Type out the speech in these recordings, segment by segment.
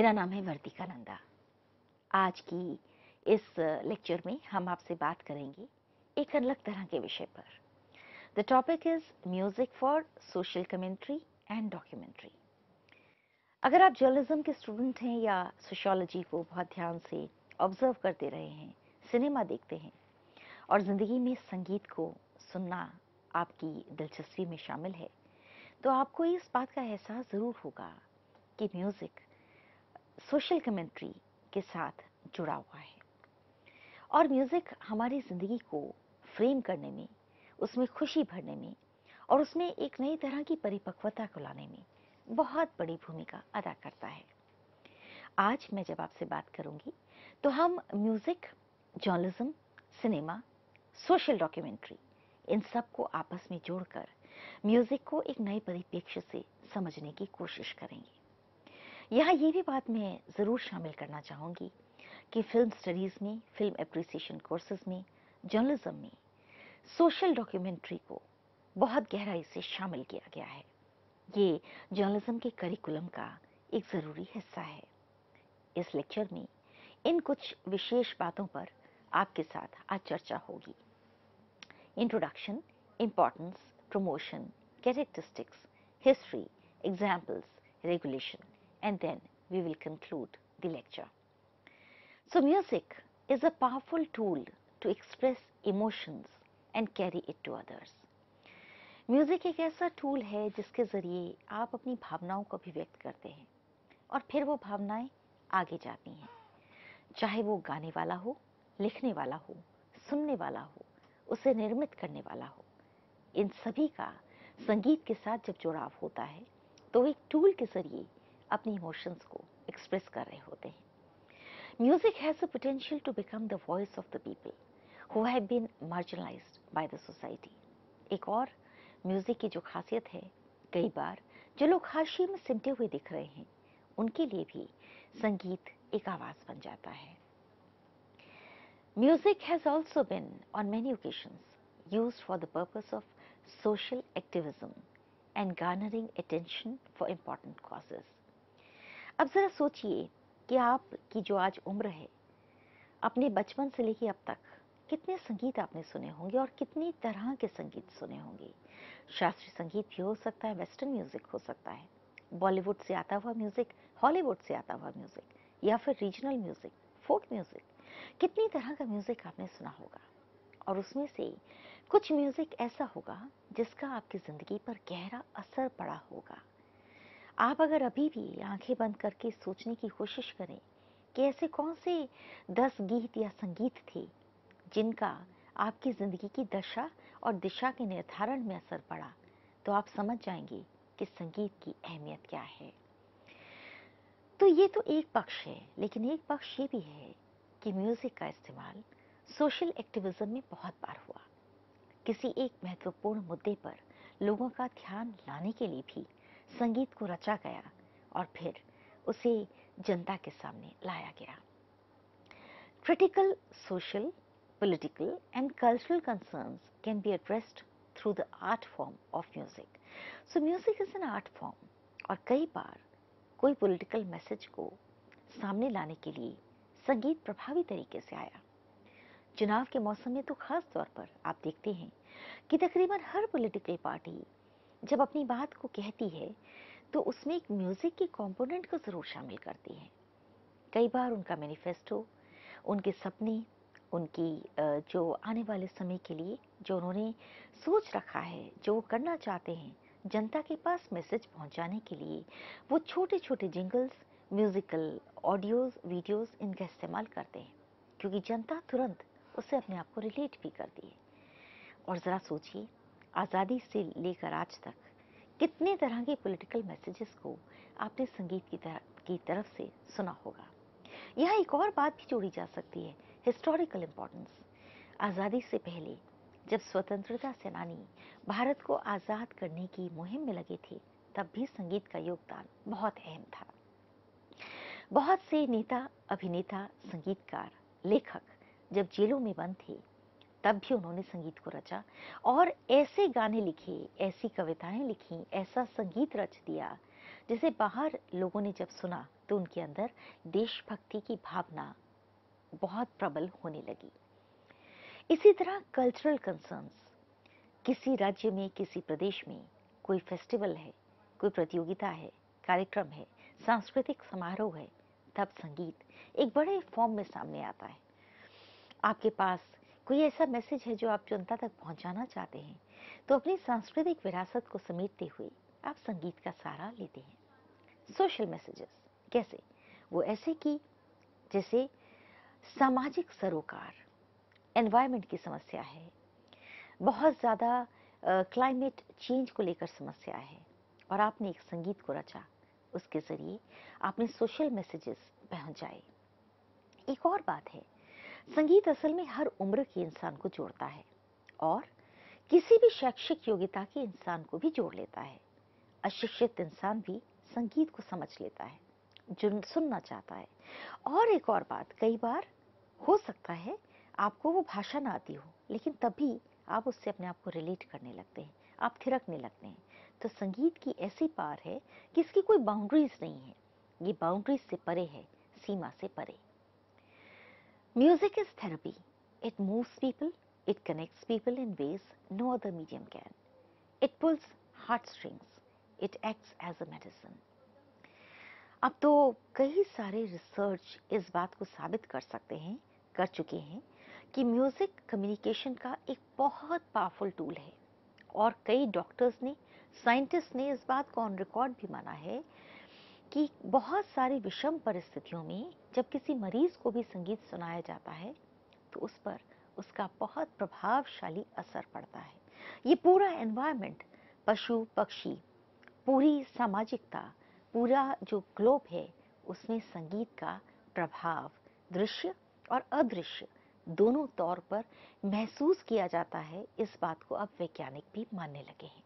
मेरा नाम है वर्तिका नंदा। आज की इस लेक्चर में हम आपसे बात करेंगे एक अलग तरह के विषय पर। The topic is music for social commentary and documentary. अगर आप जर्नलिज्म के स्टूडेंट हैं या सोशियोलॉजी को बहुत ध्यान से ऑब्जर्व करते रहे हैं, सिनेमा देखते हैं और जिंदगी में संगीत को सुनना आपकी दिलचस्पी में शामिल है, तो आपको इस बात का एहसास जरूर होगा कि म्यूजिक सोशल कमेंट्री के साथ जुड़ा हुआ है और म्यूजिक हमारी जिंदगी को फ्रेम करने में, उसमें खुशी भरने में और उसमें एक नई तरह की परिपक्वता को लाने में बहुत बड़ी भूमिका अदा करता है। आज मैं जब आपसे बात करूंगी तो हम music, journalism, cinema, social documentary, इन सब को आपस में जोड़कर म्यूजिक को एक नए परिप्रेक्ष्य से समझने की कोशिश करेंगे। यहाँ ये भी बात मैं ज़रूर शामिल करना चाहूँगी कि फिल्म स्टडीज़ में, फिल्म एप्रिसिएशन कोर्सेज में, जर्नलिज्म में सोशल डॉक्यूमेंट्री को बहुत गहराई से शामिल किया गया है। ये जर्नलिज्म के करिकुलम का एक ज़रूरी हिस्सा है। इस लेक्चर में इन कुछ विशेष बातों पर आपके साथ आज चर्चा होगी। Introduction, importance, promotion, characteristics, history, examples, regulation, and then we will conclude the lecture. So music is a powerful tool to express emotions and carry it to others. Music एक ऐसा टूल है जिसके जरिए आप अपनी भावनाओं को अभिव्यक्त करते हैं और फिर वो भावनाएं आगे जाती हैं, चाहे वो गाने वाला हो, लिखने वाला हो, सुनने वाला हो, उसे निर्मित करने वाला हो। इन सभी का संगीत के साथ जब जुड़ाव होता है तो एक टूल के जरिए अपनी इमोशंस को एक्सप्रेस कर रहे होते हैं। Music has the potential to become the voice of the people who have been marginalised by the society. एक और म्यूजिक की जो खासियत है, कई बार जो लोग हाशिए में सिमटे हुए दिख रहे हैं, उनके लिए भी संगीत एक आवाज बन जाता है। Music has also been on many occasions used for the purpose of social activism and garnering attention for important causes. अब जरा सोचिए कि आपकी जो आज उम्र है, अपने बचपन से लेकर अब तक कितने संगीत आपने सुने होंगे और कितनी तरह के संगीत सुने होंगे। शास्त्रीय संगीत भी हो सकता है, वेस्टर्न म्यूजिक हो सकता है, बॉलीवुड से आता हुआ म्यूजिक, हॉलीवुड से आता हुआ म्यूजिक, या फिर रीजनल म्यूजिक, फोक म्यूजिक। कितनी तरह का म्यूजिक आपने सुना होगा और उसमें से कुछ म्यूजिक ऐसा होगा जिसका आपकी जिंदगी पर गहरा असर पड़ा होगा। आप अगर अभी भी आंखें बंद करके सोचने की कोशिश करें कि ऐसे कौन से 10 गीत या संगीत थे जिनका आपकी जिंदगी की दशा और दिशा के निर्धारण में असर पड़ा, तो आप समझ जाएंगे कि संगीत की अहमियत क्या है। तो ये तो एक पक्ष है, लेकिन एक पक्ष ये भी है कि म्यूजिक का इस्तेमाल सोशल एक्टिविज्म में बहुत बार हुआ। किसी एक महत्वपूर्ण मुद्दे पर लोगों का ध्यान लाने के लिए भी संगीत को रचा गया और फिर उसे जनता के सामने लाया गया। Critical social, political and cultural concerns can be addressed through the art form of music. So music is an art form और कई बार कोई पॉलिटिकल मैसेज को सामने लाने के लिए संगीत प्रभावी तरीके से आया। चुनाव के मौसम में तो खास तौर पर आप देखते हैं कि तकरीबन हर पॉलिटिकल पार्टी जब अपनी बात को कहती है तो उसमें एक म्यूजिक की कंपोनेंट को जरूर शामिल करती है। कई बार उनका मैनिफेस्टो, उनके सपने, उनकी जो आने वाले समय के लिए जो उन्होंने सोच रखा है, जो वो करना चाहते हैं, जनता के पास मैसेज पहुंचाने के लिए वो छोटे छोटे जिंगल्स, म्यूजिकल ऑडियोज, वीडियोज इनका इस्तेमाल करते हैं, क्योंकि जनता तुरंत उससे अपने आप को रिलेट भी करती है। और ज़रा सोचिए, आज़ादी से लेकर आज तक कितने तरह के पॉलिटिकल मैसेजेस को आपने संगीत की तरफ से सुना होगा। यहाँ एक और बात भी जोड़ी जा सकती है, हिस्टोरिकल इम्पोर्टेंस। आज़ादी से पहले जब स्वतंत्रता सेनानी भारत को आज़ाद करने की मुहिम में लगे थे, तब भी संगीत का योगदान बहुत अहम था। बहुत से नेता, अभिनेता, संगीतकार, लेखक जब जेलों में बंद थे, तब भी उन्होंने संगीत को रचा और ऐसे गाने लिखे, ऐसी कविताएं लिखी, ऐसा संगीत रच दिया जिसे बाहर लोगों ने जब सुना तो उनके अंदर देशभक्ति की भावना बहुत प्रबल होने लगी। इसी तरह कल्चरल कंसर्न्स, किसी राज्य में, किसी प्रदेश में कोई फेस्टिवल है, कोई प्रतियोगिता है, कार्यक्रम है, सांस्कृतिक समारोह है, तब संगीत एक बड़े फॉर्म में सामने आता है। आपके पास कोई ऐसा मैसेज है जो आप जनता तक पहुंचाना चाहते हैं, तो अपनी सांस्कृतिक विरासत को समेटते हुए आप संगीत का सहारा लेते हैं। सोशल मैसेजेस कैसे? वो ऐसे कि जैसे सामाजिक सरोकार, एनवायरनमेंट की समस्या है, बहुत ज़्यादा क्लाइमेट चेंज को लेकर समस्या है, और आपने एक संगीत को रचा, उसके ज़रिए आपने सोशल मैसेजेस पहुंचाए। एक और बात है, संगीत असल में हर उम्र के इंसान को जोड़ता है और किसी भी शैक्षिक योग्यता के इंसान को भी जोड़ लेता है। अशिक्षित इंसान भी संगीत को समझ लेता है, जो सुनना चाहता है। और एक और बात, कई बार हो सकता है आपको वो भाषा ना आती हो, लेकिन तब भी आप उससे अपने आप को रिलेट करने लगते हैं, आप थिरकने लगते हैं। तो संगीत की ऐसी पार है कि इसकी कोई बाउंड्रीज नहीं है, ये बाउंड्रीज से परे है, सीमा से परे। Music is therapy, it moves people, it connects people in ways no other medium can, it pulls heartstrings, it acts as a medicine. अब तो कई सारे रिसर्च इस बात को साबित कर चुके हैं कि म्यूजिक कम्युनिकेशन का एक बहुत पावरफुल टूल है। और कई डॉक्टर्स ने, साइंटिस्ट ने इस बात को ऑन रिकॉर्ड भी माना है कि बहुत सारी विषम परिस्थितियों में जब किसी मरीज को भी संगीत सुनाया जाता है तो उस पर उसका बहुत प्रभावशाली असर पड़ता है। ये पूरा एनवायरनमेंट, पशु पक्षी, पूरी सामाजिकता, पूरा जो ग्लोब है, उसमें संगीत का प्रभाव दृश्य और अदृश्य दोनों तौर पर महसूस किया जाता है। इस बात को अब वैज्ञानिक भी मानने लगे हैं।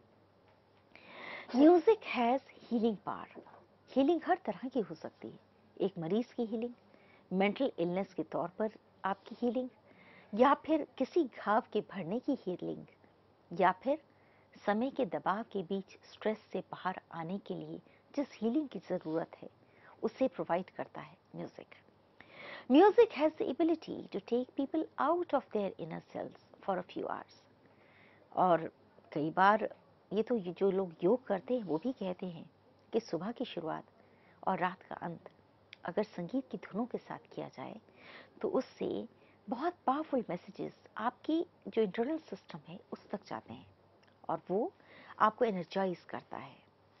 Music has healing power. Healing हर तरह की हो सकती है, एक मरीज की हीलिंग, मेंटल इलनेस के तौर पर आपकी हीलिंग, या फिर किसी घाव के भरने की हीलिंग, या फिर समय के दबाव के बीच स्ट्रेस से बाहर आने के लिए जिस हीलिंग की ज़रूरत है उसे प्रोवाइड करता है music. Music has the ability to take people out of their inner selves for a few hours. और कई बार ये जो लोग योग करते हैं वो भी कहते हैं कि सुबह की शुरुआत और रात का अंत अगर संगीत की धुनों के साथ किया जाए तो उससे बहुत पावरफुल मैसेजेस आपकी जो इंटरनल सिस्टम है उस तक जाते हैं और वो आपको एनर्जाइज करता है।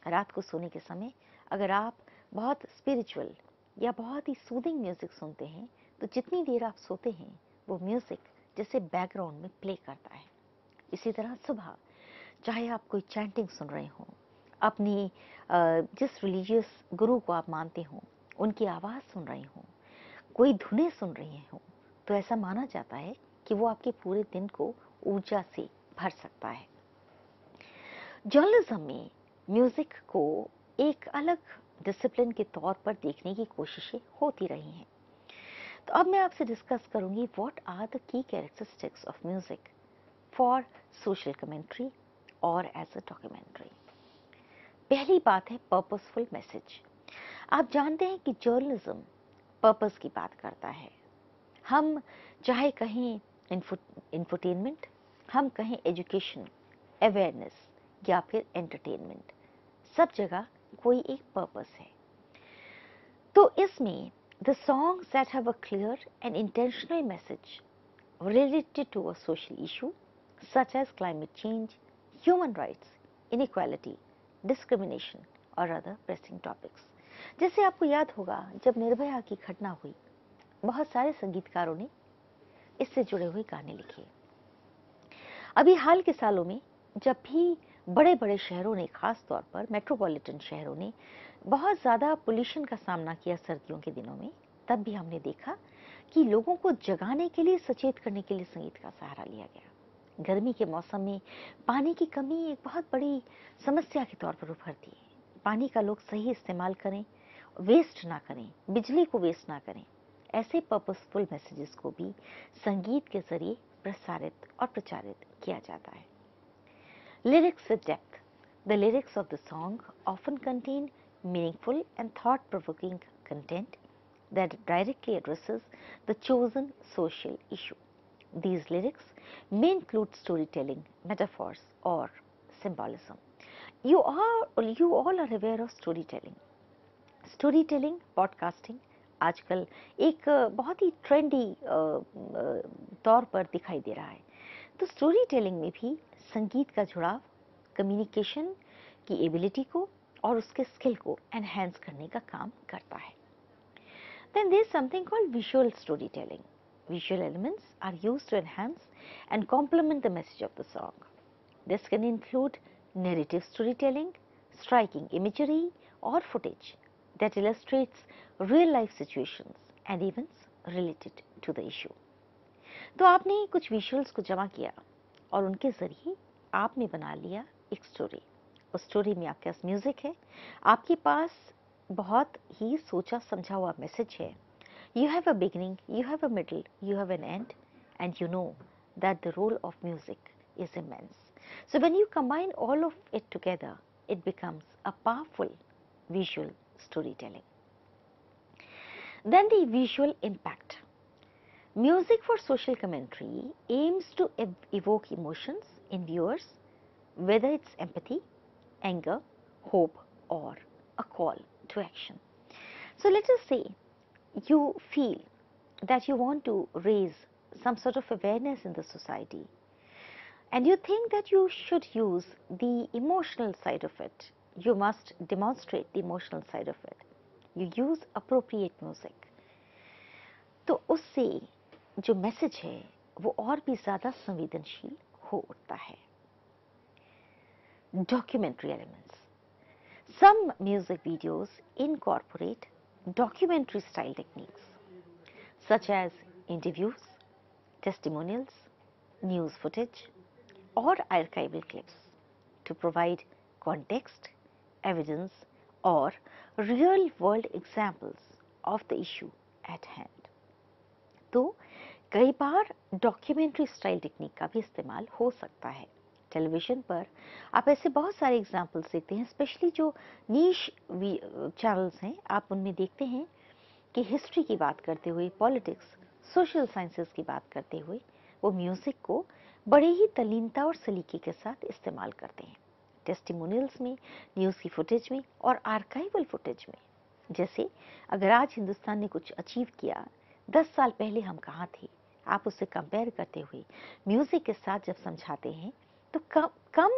रात को सोने के समय अगर आप बहुत स्पिरिचुअल या बहुत ही सूदिंग म्यूजिक सुनते हैं तो जितनी देर आप सोते हैं वो म्यूजिक जैसे बैकग्राउंड में प्ले करता है। इसी तरह सुबह चाहे आप कोई चैंटिंग सुन रहे हों, अपनी जिस रिलीजियस गुरु को आप मानते हो उनकी आवाज़ सुन रहे हों, कोई धुनें सुन रहे हों, तो ऐसा माना जाता है कि वो आपके पूरे दिन को ऊर्जा से भर सकता है। जर्नलिज्म में म्यूजिक को एक अलग डिसिप्लिन के तौर पर देखने की कोशिशें होती रही हैं। तो अब मैं आपसे डिस्कस करूंगी what are the key characteristics of music for social commentary और एज अ डॉक्यूमेंट्री। पहली बात है पर्पसफुल मैसेज। आप जानते हैं कि जर्नलिज्म पर्पस की बात करता है। हम चाहे कहें इंफोटेनमेंट, हम कहें एजुकेशन, अवेयरनेस या फिर एंटरटेनमेंट, सब जगह कोई एक पर्पस है। तो इसमें the songs that have a clear and intentional message related to a social issue such as climate change, human rights, inequality, discrimination और other pressing topics। जैसे आपको याद होगा जब निर्भया की घटना हुई, बहुत सारे संगीतकारों ने इससे जुड़े हुए गाने लिखे। अभी हाल के सालों में जब भी बड़े बड़े शहरों ने, खास तौर पर मेट्रोपॉलिटन शहरों ने बहुत ज़्यादा पोल्यूशन का सामना किया सर्दियों के दिनों में, तब भी हमने देखा कि लोगों को जगाने के लिए, सचेत करने के लिए संगीत का सहारा लिया गया। गर्मी के मौसम में पानी की कमी एक बहुत बड़ी समस्या के तौर पर उभरती है। पानी का लोग सही इस्तेमाल करें, वेस्ट ना करें, बिजली को वेस्ट ना करें। ऐसे पर्पसफुल मैसेजेस को भी संगीत के जरिए प्रसारित और प्रचारित किया जाता है। Lyrics with depth. The lyrics of the song often contain meaningful and thought-provoking content that directly addresses the chosen social issue. These lyrics may include storytelling, metaphors, or symbolism. You all are aware of storytelling. Story telling podcasting आजकल एक बहुत ही trendy तौर पर दिखाई दे रहा है। तो story telling में भी संगीत का जुड़ाव कम्युनिकेशन की एबिलिटी को और उसके स्किल को एनहेंस करने का काम करता है। Then there is something called visual storytelling. Visual elements are used to enhance and complement the message of the song. This can include narrative storytelling, striking imagery, or footage that illustrates real life situations and events related to the issue. तो आपने कुछ visuals को जमा किया और उनके जरिए आपने बना लिया एक स्टोरी। उस स्टोरी में आपके पास म्यूजिक है, आपके पास बहुत ही सोचा समझा हुआ मैसेज है। You have a beginning, you have a middle, you have an end, and you know that the role of music is immense. So when you combine all of it together, it becomes a powerful visual storytelling. Then the visual impact. Music for social commentary aims to evoke emotions in viewers, whether it's empathy, anger, hope, or a call to action. So let us say you feel that you want to raise some sort of awareness in the society, and you think that you should use the emotional side of it. You must demonstrate the emotional side of it. You use appropriate music. तो उससे जो message है वो और भी ज़्यादा संवेदनशील हो उठता है। Documentary elements. Some music videos incorporate documentary style techniques such as interviews, testimonials, news footage, or archival clips to provide context, evidence, or real-world examples of the issue at hand. तो कई बार डॉक्यूमेंट्री स्टाइल टेक्निक का भी इस्तेमाल हो सकता है। Television पर आप ऐसे बहुत सारे एग्जाम्पल्स देखते हैं, स्पेशली जो नीश चैनल्स हैं, आप उनमें देखते हैं कि हिस्ट्री की बात करते हुए, पॉलिटिक्स, सोशल साइंसेस की बात करते हुए वो म्यूज़िक को बड़े ही तल्लीनता और सलीके के साथ इस्तेमाल करते हैं। टेस्टिमोनियल्स में, न्यूज़ की फुटेज में और आर्काइवल फुटेज में। जैसे अगर आज हिंदुस्तान ने कुछ अचीव किया, 10 साल पहले हम कहाँ थे, आप उससे कंपेयर करते हुए म्यूज़िक के साथ जब समझाते हैं तो कम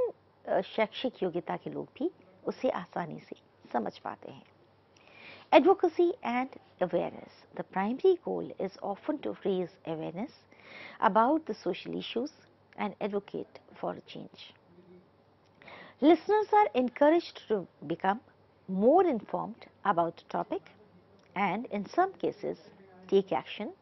शैक्षिक योग्यता के लोग भी उसे आसानी से समझ पाते हैं। Advocacy and awareness. The primary goal is often to raise awareness about the social issues and advocate for a change. Listeners are encouraged to become more informed about the topic and in some cases take action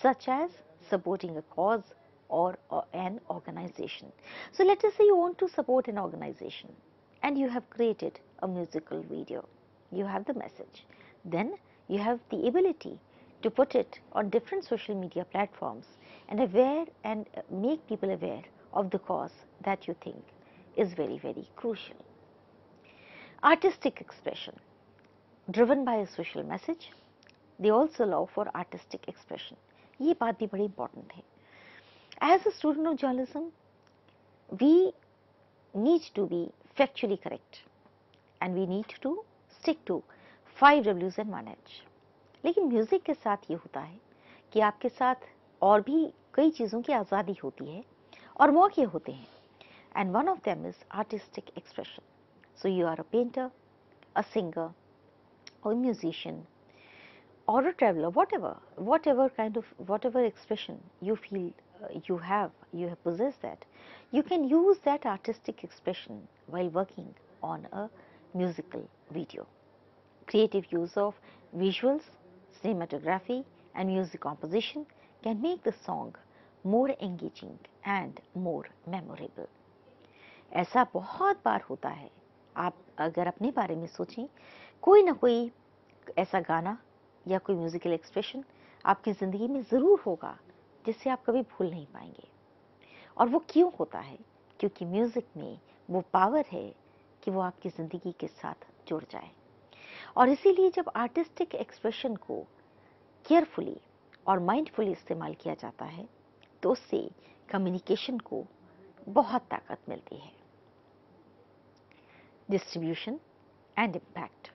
such as supporting a cause or an organization. So let us say you want to support an organization and you have created a musical video. You have the message. Then you have the ability to put it on different social media platforms and make people aware of the cause that you think is very, very crucial. Artistic expression. Driven by a social message, they also allow for artistic expression. ये बात भी बड़ी important है. As a student of journalism, we need to be factually correct and we need to stick to 5 W's and 1 H. लेकिन music के साथ ये होता है कि आपके साथ और भी कई चीज़ों की आज़ादी होती है और मौके होते हैं, and one of them is artistic expression. So you are a painter, a singer, or a musician, or a traveler, whatever expression you feel you have possessed that, you can use that artistic expression while working on a musical video. Creative use of visuals, cinematography, and music composition can make the song more engaging and more memorable. ऐसा बहुत बार होता है, आप अगर अपने बारे में सोचें, कोई ना कोई ऐसा गाना या कोई म्यूजिकल एक्सप्रेशन आपकी ज़िंदगी में ज़रूर होगा जिसे आप कभी भूल नहीं पाएंगे। और वो क्यों होता है? क्योंकि म्यूज़िक में वो पावर है कि वो आपकी ज़िंदगी के साथ जुड़ जाए। और इसीलिए जब आर्टिस्टिक एक्सप्रेशन को केयरफुली और माइंडफुली इस्तेमाल किया जाता है तो उससे कम्युनिकेशन को बहुत ताकत मिलती है। Distribution and impact.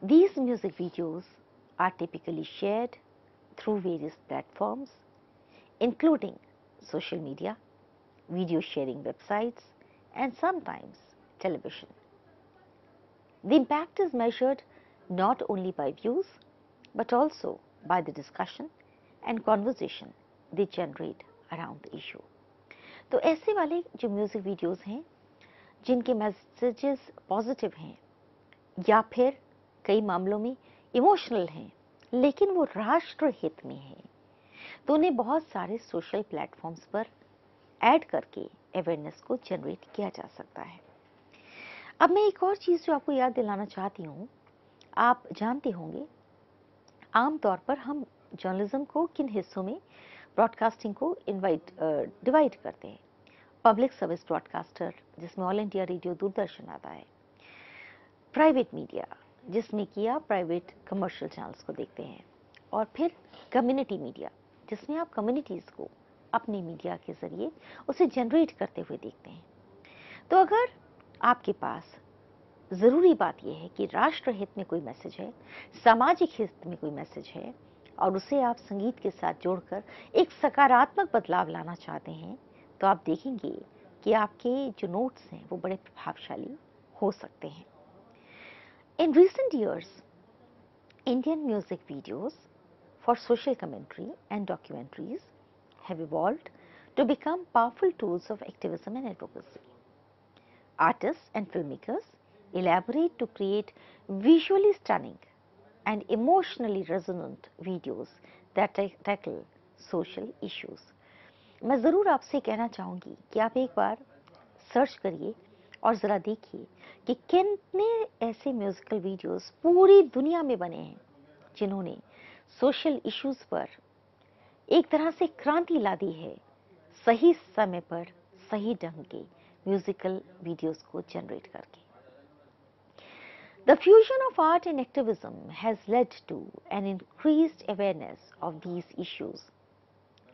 These music videos are typically shared through various platforms, including social media, video sharing websites, and sometimes television. The impact is measured not only by views but also by the discussion and conversation they generate around the issue. तो ऐसे वाले जो music videos हैं जिनके messages positive हैं या फिर कई मामलों में इमोशनल हैं लेकिन वो राष्ट्र हित में हैं, तो उन्हें बहुत सारे सोशल प्लेटफॉर्म्स पर ऐड करके अवेयरनेस को जनरेट किया जा सकता है। अब मैं एक और चीज़ जो आपको याद दिलाना चाहती हूँ, आप जानते होंगे आमतौर पर हम जर्नलिज्म को किन हिस्सों में ब्रॉडकास्टिंग को डिवाइड करते हैं। पब्लिक सर्विस ब्रॉडकास्टर जिसमें ऑल इंडिया रेडियो दूरदर्शन आता है, प्राइवेट मीडिया जिसमें कि आप प्राइवेट कमर्शियल चैनल्स को देखते हैं, और फिर कम्युनिटी मीडिया जिसमें आप कम्युनिटीज़ को अपने मीडिया के ज़रिए उसे जनरेट करते हुए देखते हैं। तो अगर आपके पास ज़रूरी बात यह है कि राष्ट्र हित में कोई मैसेज है, सामाजिक हित में कोई मैसेज है और उसे आप संगीत के साथ जोड़कर एक सकारात्मक बदलाव लाना चाहते हैं, तो आप देखेंगे कि आपके जो नोट्स हैं वो बड़े प्रभावशाली हो सकते हैं। In recent years, Indian music videos for social commentary and documentaries have evolved to become powerful tools of activism and advocacy. Artists and filmmakers elaborate to create visually stunning and emotionally resonant videos that tackle social issues. मैं ज़रूर आपसे कहना चाहूँगी कि आप एक बार search करिए और ज़रा देखिए कि कितने ऐसे म्यूज़िकल वीडियोस पूरी दुनिया में बने हैं जिन्होंने सोशल इश्यूज़ पर एक तरह से क्रांति ला दी है, सही समय पर सही ढंग के म्यूज़िकल वीडियोस को जनरेट करके। The fusion of art and activism has led to an increased awareness of these issues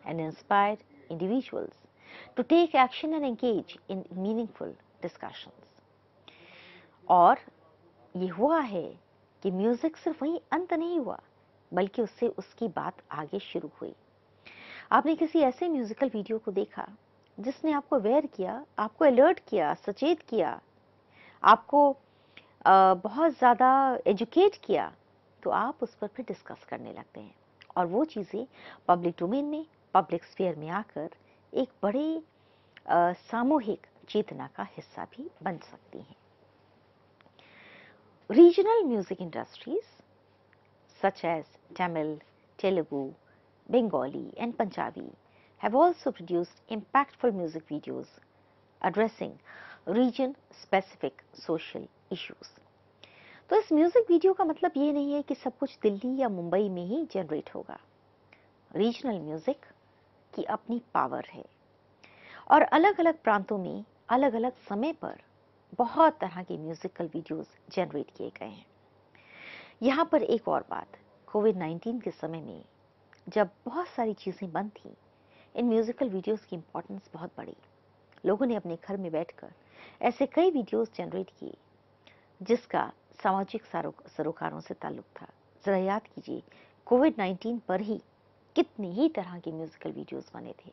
and inspired individuals to take action and engage in meaningful discussions. और ये हुआ है कि म्यूजिक सिर्फ वहीं अंत नहीं हुआ बल्कि उससे उसकी बात आगे शुरू हुई। आपने किसी ऐसे म्यूजिकल वीडियो को देखा जिसने आपको अवेयर किया, आपको अलर्ट किया, सचेत किया, आपको बहुत ज़्यादा एजुकेट किया, तो आप उस पर फिर डिस्कस करने लगते हैं और वो चीज़ें पब्लिक डोमेन में, पब्लिक स्फीयर में आकर एक बड़े सामूहिक चेतना का हिस्सा भी बन सकती हैं। Regional music industries such as Tamil, Telugu, Bengali and Punjabi have also produced impactful music videos addressing region-specific social issues. तो इस म्यूजिक वीडियो का मतलब ये नहीं है कि सब कुछ दिल्ली या मुंबई में ही जनरेट होगा। रीजनल म्यूजिक की अपनी पावर है और अलग-अलग प्रांतों में अलग-अलग समय पर बहुत तरह के म्यूजिकल वीडियोस जनरेट किए गए हैं। यहाँ पर एक और बात, कोविड-19 के समय में जब बहुत सारी चीज़ें बंद थीं, इन म्यूजिकल वीडियोस की इम्पोर्टेंस बहुत बढ़ी। लोगों ने अपने घर में बैठकर ऐसे कई वीडियोस जनरेट किए जिसका सामाजिक सरोकारों से ताल्लुक था। ज़रा याद कीजिए, कोविड-19 पर ही कितनी ही तरह के म्यूजिकल वीडियोस बने थे।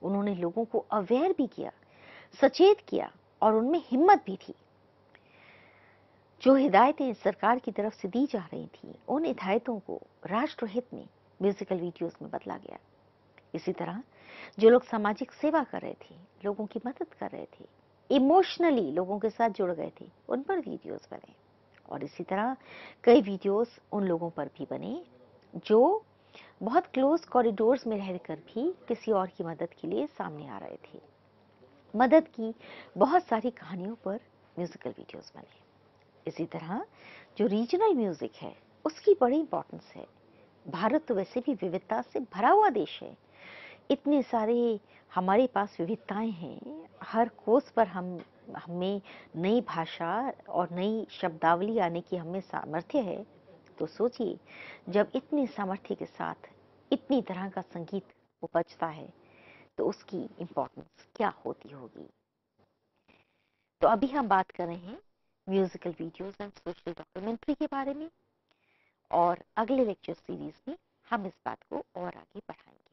उन्होंने लोगों को अवेयर भी किया, सचेत किया और उनमें हिम्मत भी थी। जो हिदायतें सरकार की तरफ से दी जा रही थी, उन हिदायतों को राष्ट्रहित में म्यूजिकल वीडियोस में बदला गया। इसी तरह जो लोग सामाजिक सेवा कर रहे थे, लोगों की मदद कर रहे थे, इमोशनली लोगों के साथ जुड़ गए थे, उन पर वीडियोस बने। और इसी तरह कई वीडियोस उन लोगों पर भी बने जो बहुत क्लोज कॉरिडोर्स में रहकर भी किसी और की मदद के लिए सामने आ रहे थे। मदद की बहुत सारी कहानियों पर म्यूजिकल वीडियोस बने। इसी तरह जो रीजनल म्यूजिक है उसकी बड़ी इंपॉर्टेंस है। भारत तो वैसे भी विविधता से भरा हुआ देश है। इतने सारे हमारे पास विविधताएं हैं, हर कोर्स पर हमें नई भाषा और नई शब्दावली आने की हमें सामर्थ्य है। तो सोचिए, जब इतने सामर्थ्य के साथ इतनी तरह का संगीत उपजता है तो उसकी इम्पोर्टेंस क्या होती होगी। तो अभी हम बात कर रहे हैं musical videos and social documentary के बारे में, और अगले लेक्चर सीरीज में हम इस बात को और आगे बढ़ाएंगे।